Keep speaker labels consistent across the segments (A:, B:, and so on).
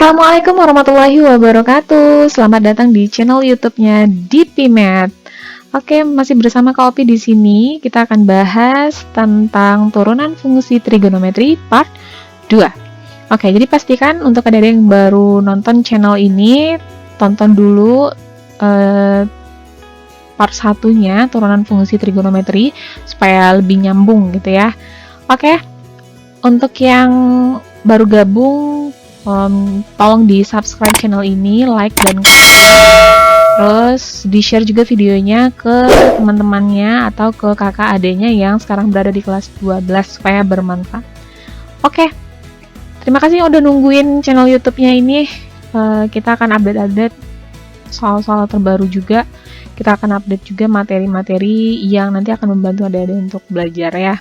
A: Assalamualaikum warahmatullahi wabarakatuh. Selamat datang di channel YouTube-nya DPMath. Oke, masih bersama Kak Opi di sini. Kita akan bahas tentang turunan fungsi trigonometri part 2. Oke, jadi pastikan untuk adik-adik yang baru nonton channel ini, tonton dulu part 1-nya, turunan fungsi trigonometri, supaya lebih nyambung gitu ya. Oke, untuk yang baru gabung, tolong di subscribe channel ini, like dan terus di share juga videonya ke teman-temannya atau ke kakak adeknya yang sekarang berada di kelas 12 supaya bermanfaat. Oke, terima kasih yang udah nungguin channel YouTube-nya ini. Kita akan update soal-soal terbaru juga. Kita akan update juga materi-materi yang nanti akan membantu adik-adik untuk belajar ya.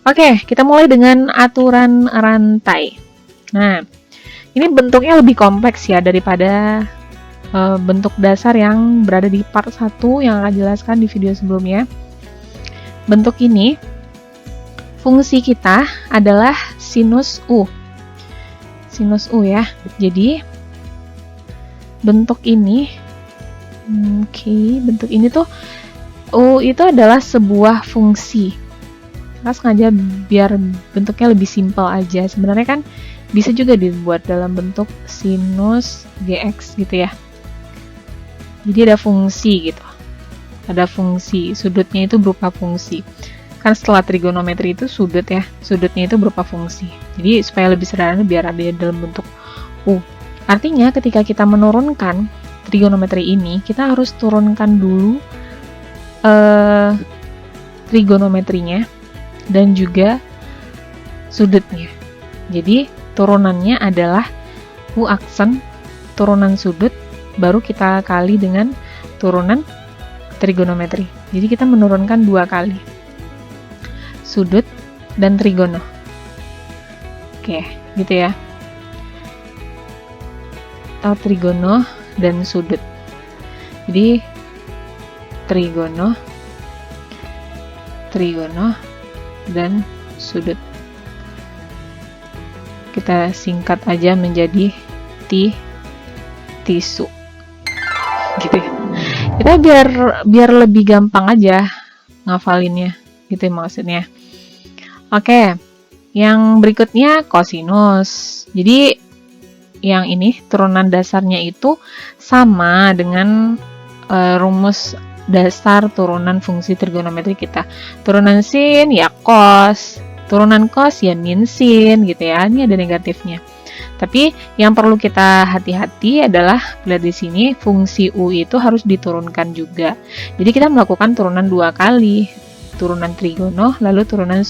A: Oke, kita mulai dengan aturan rantai. Nah, ini bentuknya lebih kompleks ya daripada bentuk dasar yang berada di part 1 yang akan jelaskan di video sebelumnya. Bentuk ini, fungsi kita adalah sinus U. Sinus U ya. Jadi, bentuk ini, bentuk ini tuh, U itu adalah sebuah fungsi. Kita sengaja biar bentuknya lebih simpel aja. Sebenarnya kan bisa juga dibuat dalam bentuk sinus GX gitu ya. Jadi ada fungsi gitu. Ada fungsi, sudutnya itu berupa fungsi. Kan setelah trigonometri itu sudut ya, sudutnya itu berupa fungsi. Jadi supaya lebih sederhana biar ada dalam bentuk U. Artinya ketika kita menurunkan trigonometri ini, kita harus turunkan dulu trigonometrinya dan juga sudutnya. Jadi turunannya adalah U aksen, turunan sudut, baru kita kali dengan turunan trigonometri. Jadi kita menurunkan 2 kali. Sudut dan trigono. Oke, gitu ya. Atau trigono dan sudut. Jadi trigono dan sudut. Kita singkat aja menjadi tisu. Gitu ya. Kita biar lebih gampang aja ngafalinnya, gitu maksudnya. Oke, yang berikutnya kosinus. Jadi yang ini turunan dasarnya itu sama dengan rumus dasar turunan fungsi trigonometri kita. Turunan sin ya cos, turunan cos ya min sin gitu ya. Ini ada negatifnya. Tapi yang perlu kita hati-hati adalah lihat di sini fungsi U itu harus diturunkan juga. Jadi kita melakukan turunan 2 kali. Turunan trigono lalu turunan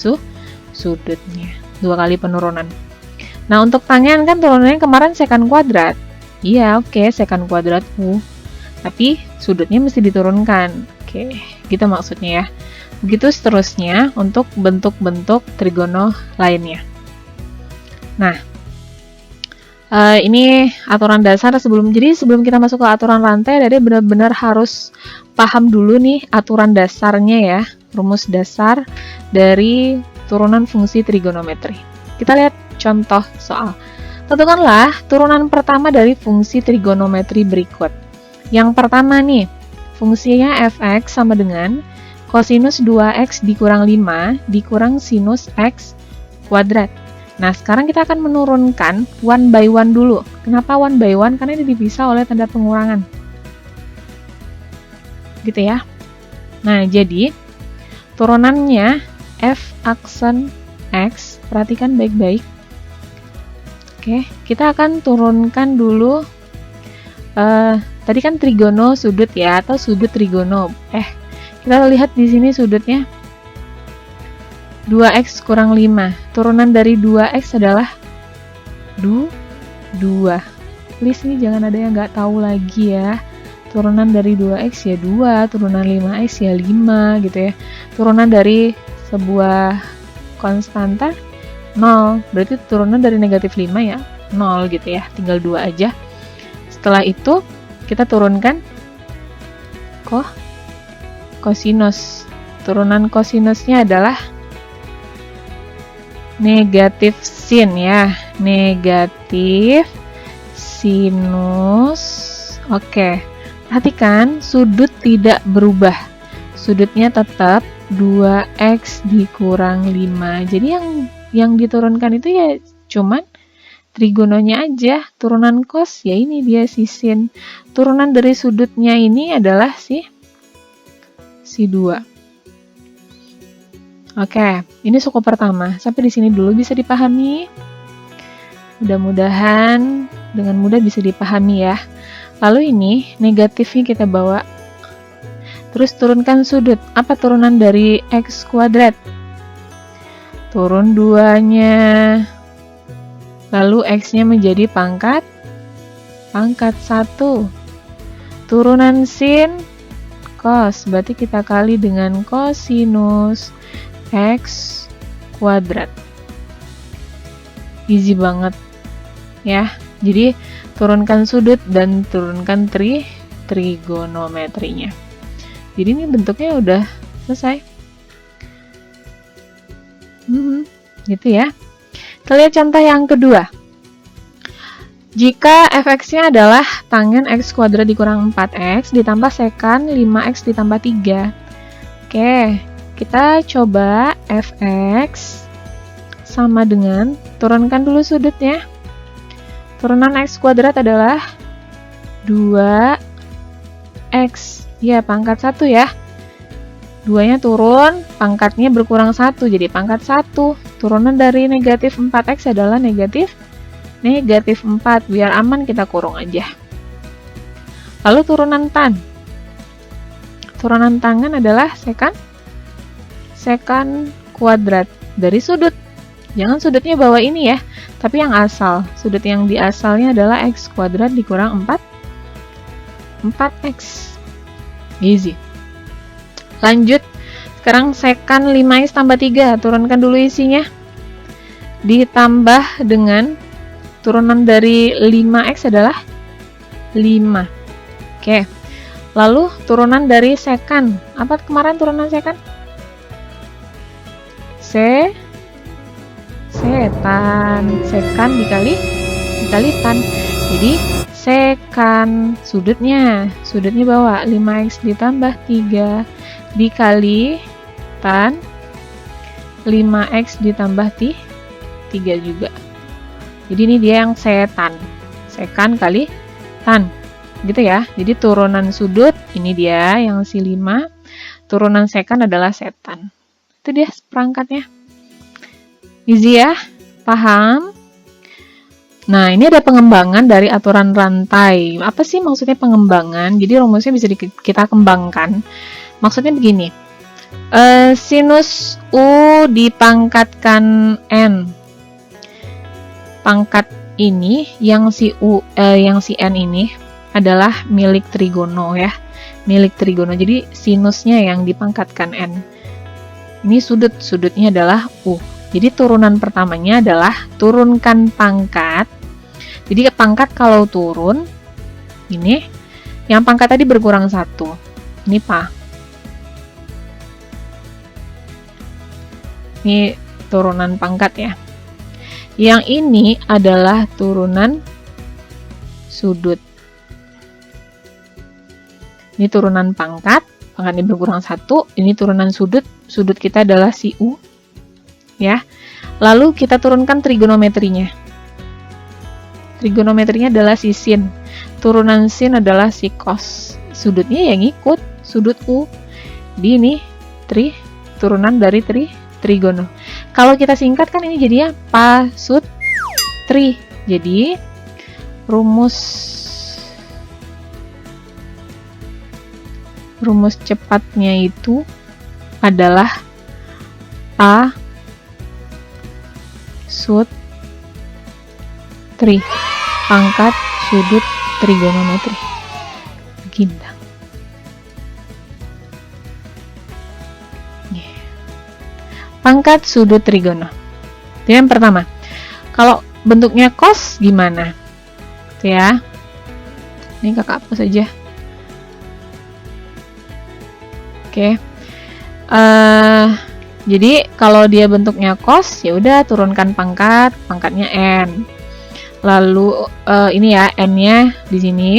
A: sudutnya. 2 kali penurunan. Nah, untuk tangen kan turunannya kemarin sekant kuadrat. Iya, oke, sekant kuadrat U. Tapi sudutnya mesti diturunkan. Oke, gitu maksudnya ya. Begitu seterusnya untuk bentuk-bentuk trigono lainnya. Nah, ini aturan dasar sebelum kita masuk ke aturan rantai, jadi benar-benar harus paham dulu nih aturan dasarnya ya, rumus dasar dari turunan fungsi trigonometri. Kita lihat contoh soal. Tentukanlah turunan pertama dari fungsi trigonometri berikut. Yang pertama nih, fungsinya fx sama dengan kosinus 2x dikurang 5 dikurang sinus x kuadrat. Nah, sekarang kita akan menurunkan 1 by 1 dulu. Kenapa 1 by 1? Karena ini dipisah oleh tanda pengurangan. Gitu ya. Nah, jadi turunannya f aksen x, perhatikan baik-baik. Oke, kita akan turunkan dulu tadi kan trigono sudut ya, atau sudut trigono. Kita lihat di sini sudutnya 2x kurang 5. Turunan dari 2x adalah 2. Please nih jangan ada yang nggak tahu lagi ya. Turunan dari 2x ya 2, turunan 5x ya 5 gitu ya. Turunan dari sebuah konstanta 0. Berarti turunan dari negatif 5 ya 0 gitu ya. Tinggal 2 aja. Setelah itu kita turunkan kosinus. Turunan kosinusnya adalah negatif sin ya. Negatif sinus. Oke, perhatikan sudut tidak berubah. Sudutnya tetap 2x dikurang 5. Jadi yang diturunkan itu ya cuman trigononya aja. Turunan cos ya ini dia si sin. Turunan dari sudutnya ini adalah si 2. Oke, ini suku pertama. Sampai di sini dulu bisa dipahami. Mudah-mudahan dengan mudah bisa dipahami ya. Lalu ini negatifnya kita bawa. Terus turunkan sudut. Apa turunan dari x kuadrat? Turun 2-nya. Lalu x-nya menjadi pangkat 1. Turunan sin cos. Berarti kita kali dengan cosinus x kuadrat. Easy banget ya. Jadi turunkan sudut dan turunkan trigonometrinya. Jadi ini bentuknya udah selesai. Gitu ya. Kita lihat contoh yang kedua. Jika fx-nya adalah tangen x kuadrat dikurang 4x ditambah sekan 5x ditambah 3. Oke, kita coba fx sama dengan, turunkan dulu sudutnya. Turunan x kuadrat adalah 2x. Ya, pangkat 1 ya. 2-nya turun, pangkatnya berkurang 1, jadi pangkat 1. Turunan dari negatif 4x adalah negatif 4. Biar aman kita kurung aja. Lalu turunan tan. Turunan tangen adalah sekan kuadrat dari sudut. Jangan sudutnya bawa ini ya, tapi yang asal. Sudut yang di asalnya adalah x kuadrat dikurang 4x. Easy. Lanjut. Sekarang sekan 5x tambah 3. Turunkan dulu isinya. Ditambah dengan turunan dari 5x adalah 5. Oke. Lalu turunan dari sekan. Apa kemarin turunan sekan? Setan. Sekan dikali tan. Jadi sekan sudutnya bawa 5x ditambah 3 dikali tan 5x ditambah 3 juga. Jadi ini dia yang sekan kali tan gitu ya. Jadi turunan sudut ini dia yang si 5, turunan sekan adalah setan. Itu dia perangkatnya. Easy ya, paham? Nah, ini ada pengembangan dari aturan rantai. Apa sih maksudnya pengembangan? Jadi rumusnya bisa kita kembangkan. Maksudnya begini. Sinus U dipangkatkan N. Pangkat ini yang si N ini adalah milik trigono ya. Milik trigono. Jadi sinusnya yang dipangkatkan N. Ini sudutnya adalah U. Jadi turunan pertamanya adalah turunkan pangkat. Jadi pangkat kalau turun, ini yang pangkat tadi berkurang 1. Ini Ini turunan pangkat ya. Yang ini adalah turunan sudut. Ini turunan pangkatnya berkurang 1. Ini turunan sudut kita adalah si U. Ya. Lalu kita turunkan trigonometrinya. Trigonometrinya adalah si sin. Turunan sin adalah si cos. Sudutnya yang ikut sudut U. Di ini turunan dari trigono. Kalau kita singkat kan ini jadinya pasut tri. Jadi rumus cepatnya itu adalah pasut tri. Pangkat sudut trigonometri. Gindang. Pangkat sudut trigono. Itu yang pertama. Kalau bentuknya cos gimana? Itu ya. Ini kakak hapus aja. Oke. Jadi kalau dia bentuknya cos, ya udah turunkan pangkatnya n. Lalu ini ya, n-nya di sini.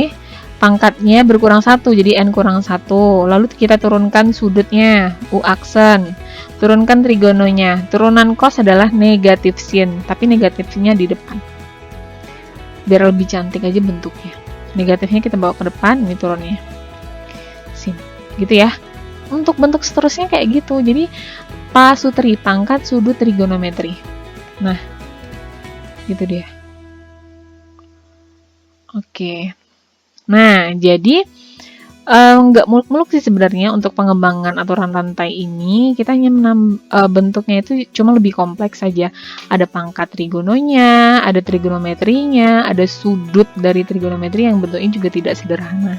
A: Pangkatnya berkurang 1, jadi n kurang 1. Lalu kita turunkan sudutnya, u aksen. Turunkan trigononya. Turunan cos adalah negatif sin, tapi negatifnya di depan. Biar lebih cantik aja bentuknya. Negatifnya kita bawa ke depan, ini turunnya. Sin. Gitu ya. Untuk bentuk seterusnya kayak gitu. Jadi pasutri, pangkat sudut trigonometri. Nah, gitu dia. Oke. Nah, jadi nggak muluk-muluk sih sebenarnya untuk pengembangan aturan rantai ini. Kita hanya bentuknya itu cuma lebih kompleks saja. Ada pangkat trigononya, ada trigonometrinya, ada sudut dari trigonometri yang bentuknya juga tidak sederhana.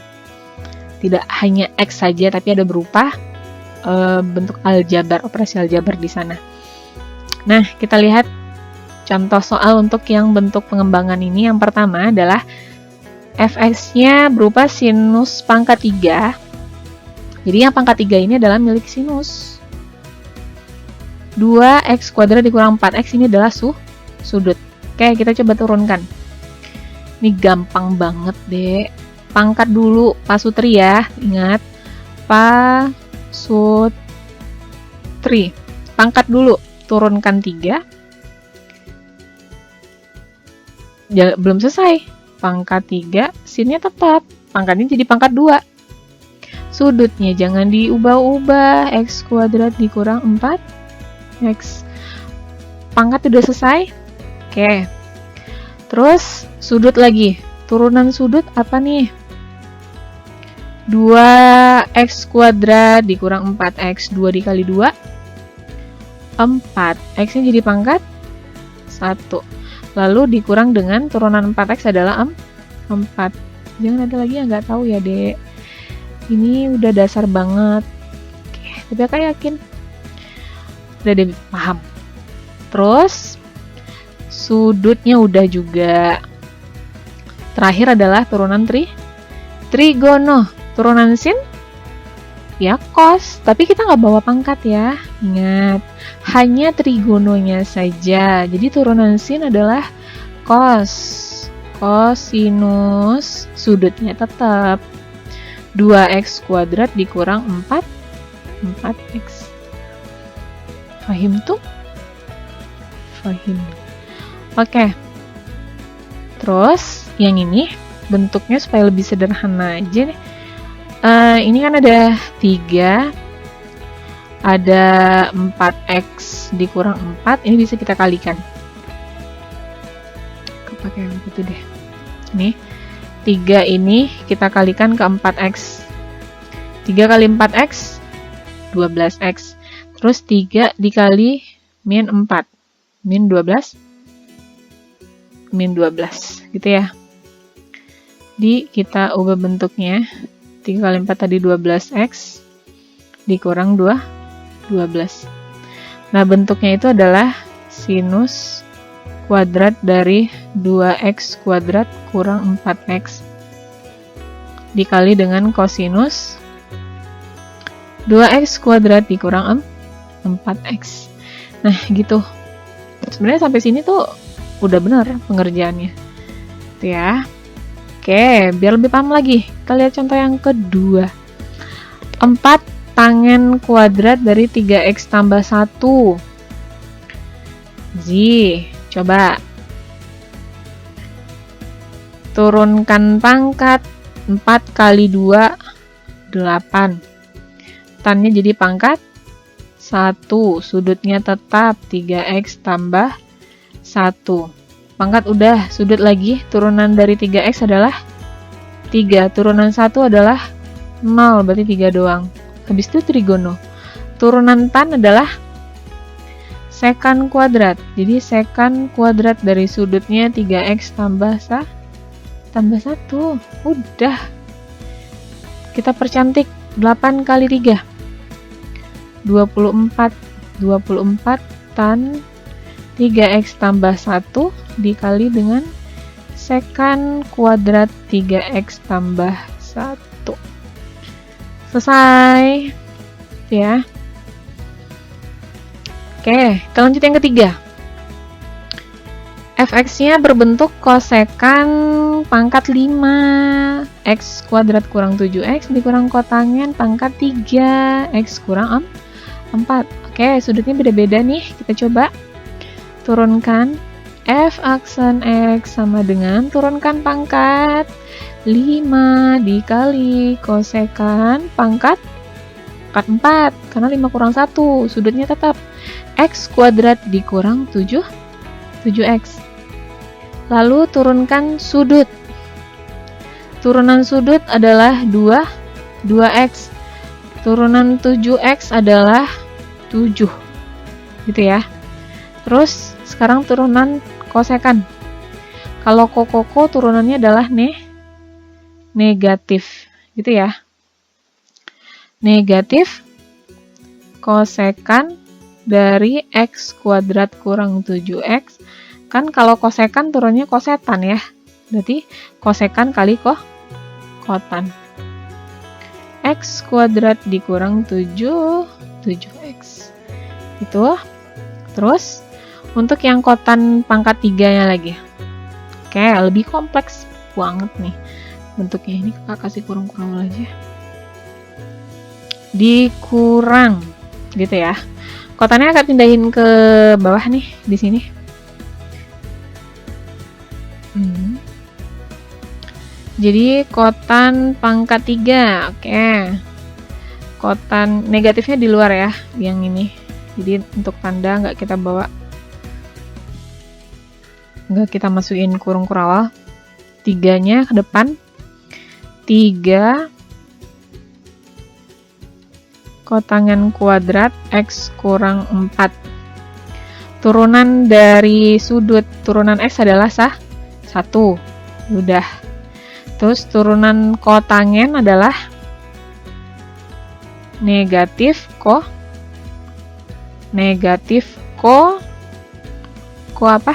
A: Tidak hanya X saja, tapi ada berupa bentuk aljabar, operasi aljabar di sana. Nah, kita lihat contoh soal untuk yang bentuk pengembangan ini. Yang pertama adalah fx-nya berupa sinus pangkat 3. Jadi yang pangkat 3 ini adalah milik sinus. 2x kuadrat dikurang 4x ini adalah sudut. Oke, kita coba turunkan. Ini gampang banget, Dek. Pangkat dulu, pasutri ya. Ingat, pasutri. Pangkat dulu, turunkan 3. Ya, belum selesai. Pangkat 3, sinnya tetap. Pangkatnya jadi pangkat 2. Sudutnya jangan diubah-ubah. X kuadrat dikurang 4x. Pangkat udah selesai. Oke. Terus sudut lagi. Turunan sudut apa nih? 2x kuadrat dikurang 4x. 2 dikali 2 4. X-nya jadi pangkat 1. Lalu dikurang dengan turunan 4x adalah 4. Jangan ada lagi yang nggak tahu ya, Dek. Ini udah dasar banget. Oke, tapi Kakak yakin udah deh paham. Terus sudutnya udah juga. Terakhir adalah turunan trigono. Turunan sin ya cos, tapi kita nggak bawa pangkat ya. Ingat, hanya trigononya saja. Jadi turunan sin adalah cos. Cosinus, sudutnya tetap 2x kuadrat dikurang 4x. Fahim tuh? Fahim. Oke. Terus yang ini bentuknya supaya lebih sederhana aja nih. Ini kan ada 3, ada 4x dikurang 4, ini bisa kita kalikan. Pakai yang itu deh. Nih, 3 ini kita kalikan ke 4x. 3 kali 4x, 12x. Terus 3 dikali min 4, min 12, min 12, gitu ya. Kita ubah bentuknya. 3 kali 4 tadi 12x dikurang 12. Nah, bentuknya itu adalah sinus kuadrat dari 2x kuadrat kurang 4x dikali dengan kosinus 2x kuadrat dikurang 4x. Nah, gitu. Sebenarnya sampai sini tuh udah benar pengerjaannya. Tuh ya. Oke, biar lebih paham lagi, kita lihat contoh yang kedua. 4 tangen kuadrat dari 3x tambah 1. Coba. Turunkan pangkat. 4 kali 2, 8. Tannya jadi pangkat 1. Sudutnya tetap 3x tambah 1. Pangkat udah, sudut lagi. Turunan dari 3x adalah 3. Turunan 1 adalah 0, berarti 3 doang. Habis itu trigono. Turunan tan adalah sekan kuadrat. Jadi sekan kuadrat dari sudutnya 3x tambah 1. Udah. Kita percantik. 8 kali 3. 24. 24 tan 3x tambah 1 dikali dengan sekan kuadrat 3x tambah 1. Selesai. Ya. Oke, kita lanjut yang ketiga. fx-nya berbentuk kosekan pangkat 5 x kuadrat kurang 7x dikurang kotangen pangkat 3 x kurang 4. Oke, sudutnya beda-beda nih. Kita coba turunkan f aksen x sama dengan turunkan pangkat 5 dikali kosekan pangkat 4 karena 5 kurang 1 sudutnya tetap x kuadrat dikurang 7x. Lalu turunkan sudut. Turunan sudut adalah 2x. Turunan 7x adalah 7. Gitu ya. Terus sekarang turunan kosekan. Kalau koko turunannya adalah negatif. Gitu ya. Negatif kosekan dari x kuadrat kurang 7x. Kan kalau kosekan turunnya kosetan ya. Berarti kosekan kali kotan. X kuadrat dikurang 7x. Itu. Terus untuk yang kotan pangkat 3-nya lagi. Oke, lebih kompleks banget nih bentuknya. Ini kakak kasih kurang-kurang aja. Dikurang gitu ya. Kotannya akan pindahin ke bawah nih di sini. Jadi kotan pangkat 3. Oke. Kotan negatifnya di luar ya, yang ini. Jadi untuk tanda nggak kita bawa. Nggak kita masukin kurung kurawal. 3-nya ke depan. 3 kotangan kuadrat x kurang 4. Turunan dari sudut turunan x adalah 1. Udah. Terus turunan kotangen adalah negatif apa?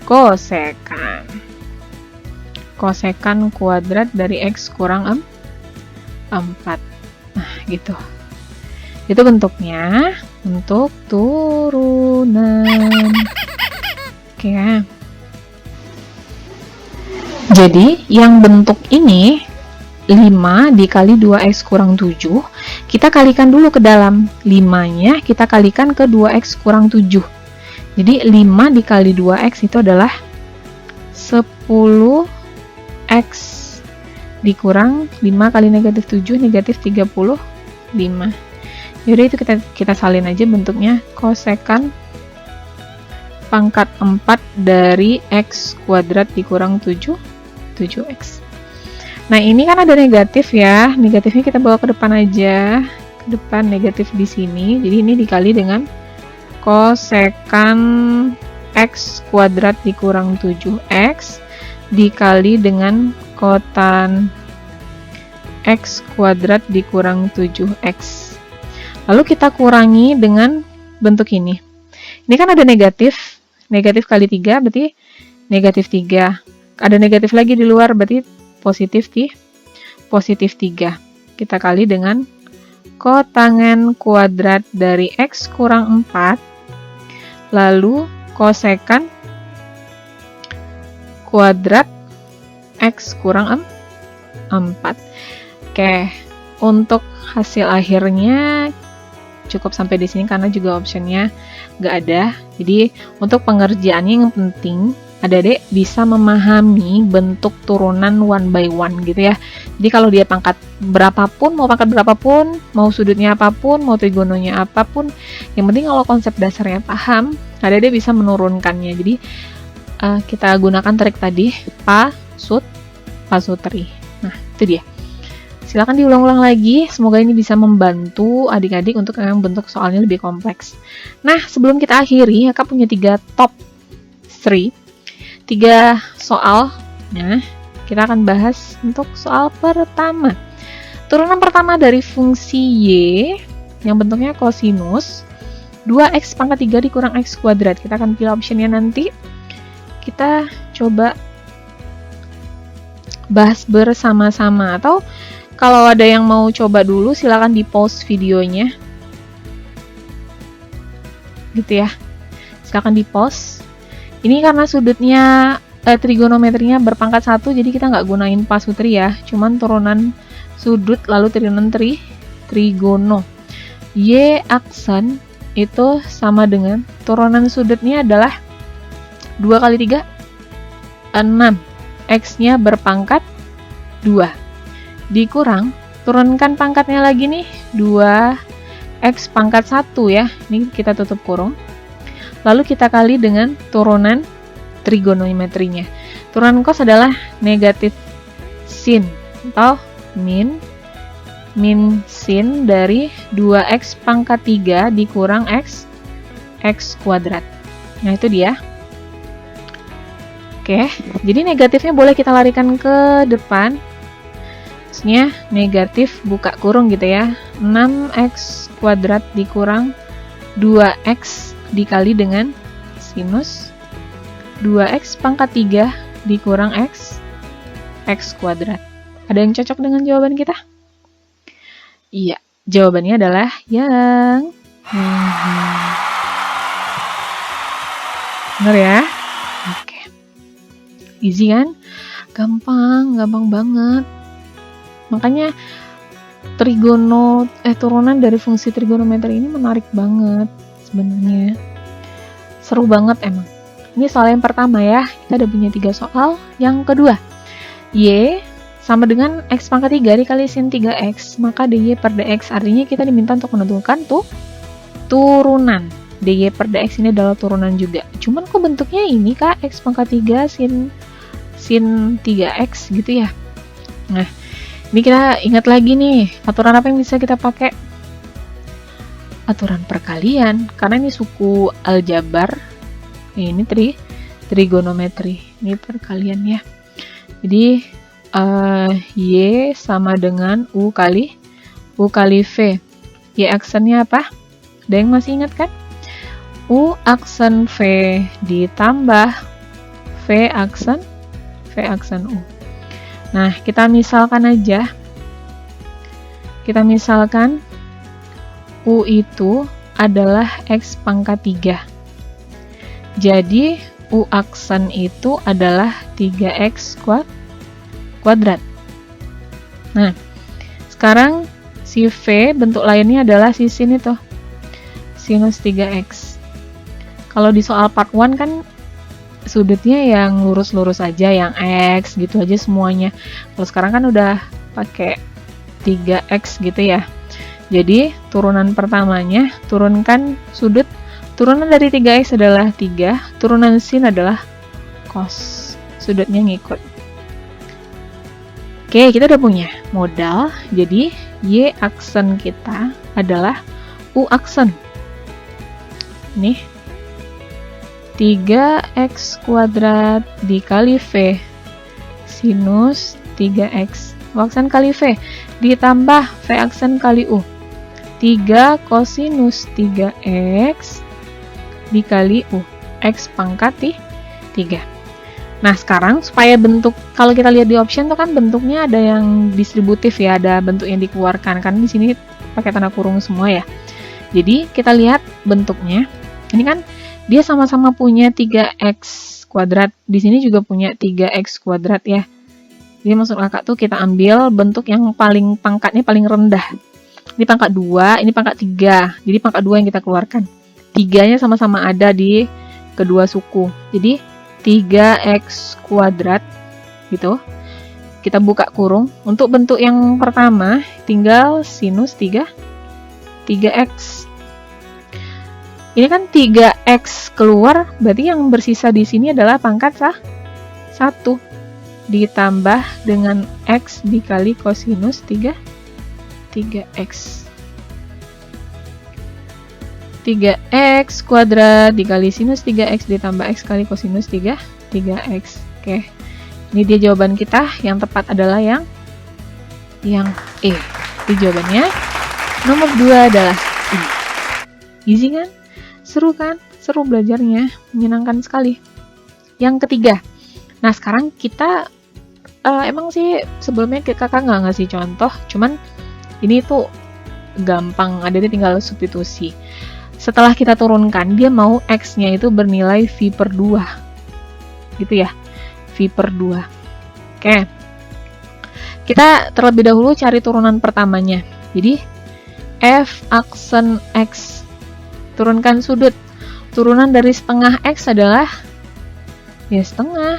A: Kosekan. Kosekan kuadrat dari x kurang 4. Nah, gitu. Itu bentuknya untuk turunan. Oke. Jadi, yang bentuk ini 5 dikali 2x kurang 7, kita kalikan dulu ke dalam. 5-nya kita kalikan ke 2x kurang 7. Jadi, 5 dikali 2x itu adalah 10x dikurang 5 kali negatif 7, negatif 35. Yaudah, itu kita salin aja bentuknya. Kosekan pangkat 4 dari x kuadrat dikurang 7x. Nah, ini kan ada negatif ya. Negatifnya kita bawa ke depan aja. Ke depan negatif di sini. Jadi ini dikali dengan kosekan x kuadrat dikurang 7x dikali dengan kotan x kuadrat dikurang 7x. Lalu kita kurangi dengan bentuk ini. Ini kan ada negatif. Negatif kali 3 berarti negatif 3. Ada negatif lagi di luar berarti positif 3. Kita kali dengan kotangen kuadrat dari x kurang 4. Lalu kosekan kuadrat x kurang 4. Oke, untuk hasil akhirnya cukup sampai di sini karena juga optionnya nggak ada. Jadi untuk pengerjaannya yang penting adik-adik bisa memahami bentuk turunan one by one gitu ya. Jadi kalau dia pangkat berapapun, mau pangkat berapapun, mau sudutnya apapun, mau trigononya apapun, yang penting kalau konsep dasarnya paham, adik-adik bisa menurunkannya. Jadi kita gunakan trik tadi, pasutri. Nah, itu dia. Silakan diulang-ulang lagi, semoga ini bisa membantu adik-adik untuk yang bentuk soalnya lebih kompleks. Nah, sebelum kita akhiri, Kakak punya 3 top 3 soal. Nah, kita akan bahas untuk soal pertama. Turunan pertama dari fungsi Y yang bentuknya kosinus 2x pangkat 3 dikurang x kuadrat. Kita akan pilih optionnya nanti. Kita coba bahas bersama-sama, atau kalau ada yang mau coba dulu silakan di pause videonya gitu ya, silakan di pause, Ini karena sudutnya trigonometrinya berpangkat 1, jadi kita nggak gunain pasutri ya, cuman turunan sudut lalu turunan trigono. Y aksen itu sama dengan turunan sudutnya adalah 2 kali 3, 6. X-nya berpangkat 2. Dikurang, turunkan pangkatnya lagi nih, 2x pangkat 1 ya. Ini kita tutup kurung. Lalu kita kali dengan turunan trigonometrinya. Turunan cos adalah negatif sin atau min sin dari 2x pangkat 3 dikurang x kuadrat. Nah, itu dia. Oke, jadi negatifnya boleh kita larikan ke depan. Maksudnya negatif buka kurung gitu ya. 6x kuadrat dikurang 2x dikali dengan sinus 2x pangkat 3 dikurang x kuadrat. Ada yang cocok dengan jawaban kita? Iya, jawabannya adalah yang benar ya? Oke. Easy kan? Gampang banget. Makanya turunan dari fungsi trigonometri ini menarik banget sebenarnya. Seru banget emang. Ini soal yang pertama ya, kita udah punya 3 soal. Yang kedua, Y sama dengan X pangkat 3 dikali sin 3X, maka dy per dx, artinya kita diminta untuk menentukan turunan. dy per dx ini adalah turunan juga. Cuman kok bentuknya ini Kak, X pangkat 3 sin 3X gitu ya. Nah, ini kita ingat lagi nih, aturan apa yang bisa kita pakai? Aturan perkalian, karena ini suku aljabar. Ini trigonometri, ini perkalian ya. Jadi Y sama dengan U kali V. Y aksennya apa? Ada yang masih ingat kan? U aksen V ditambah V aksen U. Nah, kita misalkan aja. Kita misalkan U itu adalah X pangkat 3. Jadi, U aksen itu adalah 3x kuadrat. Nah, sekarang si V bentuk lainnya adalah si sin itu. Sinus 3x. Kalau di soal part 1 kan sudutnya yang lurus-lurus aja, yang X gitu aja semuanya. Kalau sekarang kan udah pakai 3x gitu ya. Jadi, turunan pertamanya, turunkan sudut. Turunan dari 3x adalah 3, turunan sin adalah cos. Sudutnya ngikut. Oke, kita udah punya modal. Jadi, Y aksen kita adalah U aksen. Nih. 3x kuadrat dikali V. Sinus 3x. U aksen kali V. Ditambah V aksen kali U. 3 kosinus 3x dikali U, X pangkat 3. Nah, sekarang supaya bentuk, kalau kita lihat di option tuh kan bentuknya ada yang distributif ya, ada bentuk yang dikeluarkan. Karena di sini pakai tanda kurung semua ya. Jadi, kita lihat bentuknya. Ini kan dia sama-sama punya 3x kuadrat. Di sini juga punya 3x kuadrat ya. Jadi maksud kakak tuh kita ambil bentuk yang pangkatnya paling rendah. Ini pangkat 2, ini pangkat 3. Jadi pangkat 2 yang kita keluarkan. 3-nya sama-sama ada di kedua suku. Jadi 3x kuadrat gitu. Kita buka kurung. Untuk bentuk yang pertama tinggal sinus 3x. Ini kan 3x keluar, berarti yang bersisa di sini adalah pangkat 1 ditambah dengan x dikali kosinus 3x. 3x kuadrat dikali sinus 3x ditambah x kali kosinus 3x. Oke. Ini dia jawaban kita. Yang tepat adalah yang E. Jadi jawabannya nomor 2 adalah E. Easy kan? Seru kan? Seru belajarnya. Menyenangkan sekali. Yang ketiga. Nah, sekarang kita emang sih sebelumnya kakak nggak ngasih contoh. Cuman ini tuh gampang. Ada tinggal substitusi. Setelah kita turunkan, dia mau X-nya itu bernilai V per 2. gitu ya, V per 2. Oke, kita terlebih dahulu cari turunan pertamanya. Jadi F aksen X, turunkan sudut. Turunan dari setengah X adalah ya setengah,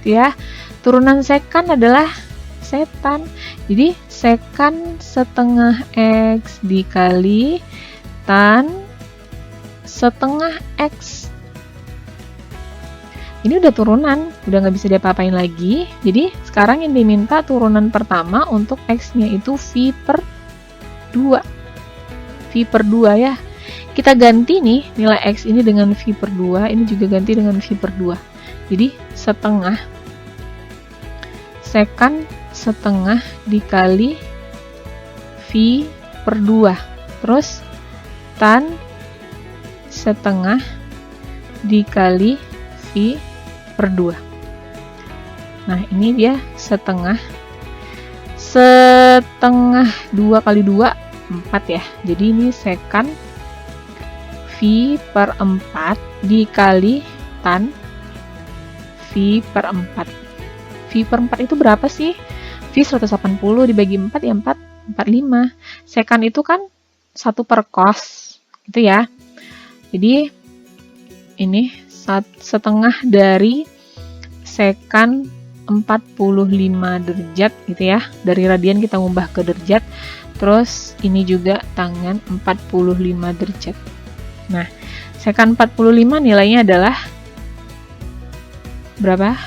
A: ya. Turunan sekan adalah setan. Jadi sekan setengah X dikali tan setengah X. Ini udah turunan, udah nggak bisa diapa-apain lagi. Jadi sekarang yang diminta turunan pertama untuk X-nya itu V per 2. V per 2 ya. Kita ganti nih nilai X ini dengan V per 2, ini juga ganti dengan V per 2. Jadi setengah sekan setengah dikali V per 2. Terus tan setengah dikali V per 2. Nah, ini dia setengah. Setengah 2 kali 2, 4 ya. Jadi ini sekan V per 4 dikali tan V per 4. V per 4 itu berapa sih? V 180 dibagi 4 ya 45. Sekan itu kan 1 per cos, gitu ya. Jadi ini setengah dari sekan 45 derajat gitu ya. Dari radian kita ngubah ke derajat. Terus ini juga tangan 45 derajat. Nah, sekan 45 nilainya adalah berapa?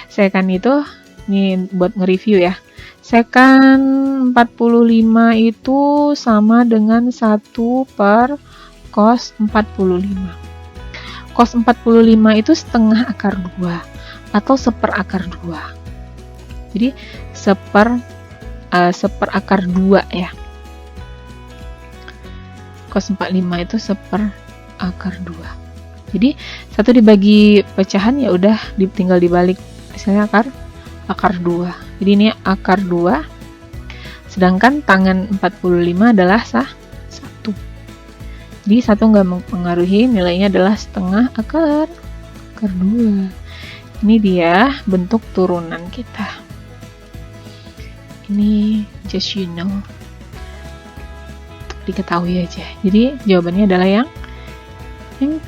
A: Sekan itu, ini buat nge-review ya. Sekan 45 itu sama dengan 1 per cos 45. Cos 45 itu setengah akar 2 atau seper akar 2. Jadi seper akar 2 ya. Cos 45 itu seper akar 2. Jadi 1 dibagi pecahan ya udah tinggal dibalik. Misalnya akar 2. Jadi ini akar 2. Sedangkan tangan 45 adalah 1. Jadi 1 nggak mempengaruhi, nilainya adalah setengah akar 2. Ini dia bentuk turunan kita. Ini just you know. Diketahui aja. Jadi jawabannya adalah yang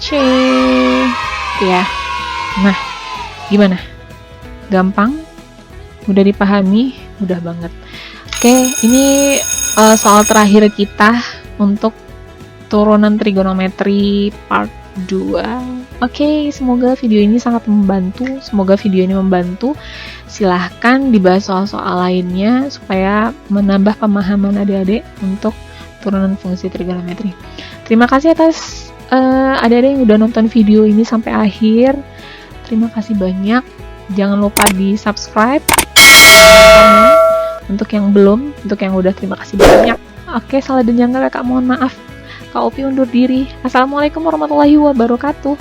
A: C. Ya. Nah, gimana? Gampang? Udah dipahami? Udah banget. Oke, ini soal terakhir kita untuk turunan trigonometri part 2. Oke, semoga video ini sangat membantu. Silahkan dibahas soal-soal lainnya supaya menambah pemahaman adik-adik untuk turunan fungsi trigonometri. Terima kasih atas adik-adik yang udah nonton video ini sampai akhir. Terima kasih banyak. Jangan lupa di subscribe. Untuk yang belum, untuk yang udah, terima kasih banyak. Oke, salah dan janggal kakak mohon maaf. Kak Opi undur diri. Assalamualaikum warahmatullahi wabarakatuh.